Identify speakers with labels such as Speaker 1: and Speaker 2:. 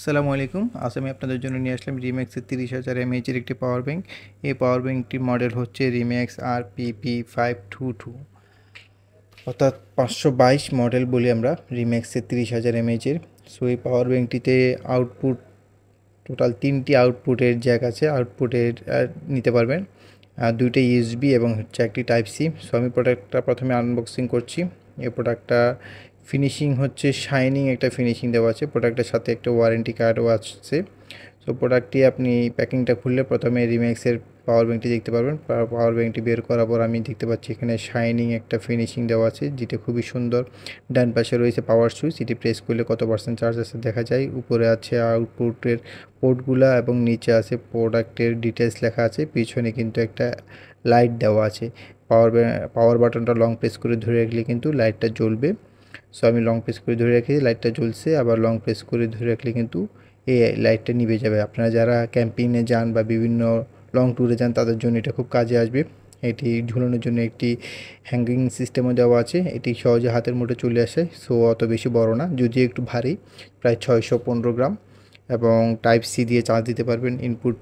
Speaker 1: আসসালামু আলাইকুম। আজ আমি আপনাদের জন্য নিয়ে আসলাম রিম্যাক্সের 30,000 এমএএইচের একটি পাওয়ার ব্যাংক। এই পাওয়ার ব্যাংকটির মডেল হচ্ছে রিম্যাক্স RPP522, অর্থাৎ 522 মডেল বলি আমরা রিম্যাক্সের 30,000 এমএএইচের। সো এই পাওয়ার ব্যাংকটিতে আউটপুট টোটাল 3টি আউটপুটের জ্যাক আছে, আউটপুটের নিতে পারবেন। 2টা ইউএসবি এবং হচ্ছে একটি টাইপ সি। সো আমি প্রোডাক্টটা প্রথমে আনবক্সিং করছি। এই প্রোডাক্টটা ফিনিশিং হচ্ছে শাইনিং একটা ফিনিশিং দেওয়া আছে। প্রোডাক্টের সাথে একটা ওয়ারেন্টি কার্ডও আছে। সো প্রোডাক্টটি আপনি প্যাকিংটা খুললে প্রথমে রিম্যাক্সের পাওয়ার ব্যাংকটি দেখতে পারবেন। পাওয়ার ব্যাংকটি বের করার পর আমি দেখতে পাচ্ছি এখানে শাইনিং একটা ফিনিশিং দেওয়া আছে, যেটা খুবই সুন্দর। ডান পাশে রয়েছে পাওয়ার সুইচ, এটি প্রেস করলে কত পার্সেন্ট চার্জ আছে দেখা যায়। উপরে আছে আউটপুটের পোর্টগুলা এবং নিচে আছে প্রোডাক্টের ডিটেলস লেখা আছে। পিছনে কিন্তু একটা লাইট দেওয়া আছে। পাওয়ার বাটনটা লং প্রেস করে ধরে রাখলে কিন্তু লাইটটা জ্বলবে। সো আমি লং প্রেস করে ধরে রাখি, লাইটটা জ্বলছে। আবার লং প্রেস করে ধরে রাখলে কিন্তু এই লাইটটা নিভে যাবে। আপনারা যারা ক্যাম্পিংয়ে যান বা বিভিন্ন লং ট্যুরে যান তাদের জন্য এটা খুব কাজে আসবে। এটি ঝুলানোর জন্য একটি হ্যাঙ্গিং সিস্টেমও দেওয়া আছে। এটি সহজে হাতের মুঠে চলে আসে। সো অত বেশি বড় না, যদিও একটু ভারী, প্রায় 615 গ্রাম। এবং টাইপ সি দিয়ে চার্জ দিতে পারবেন। ইনপুট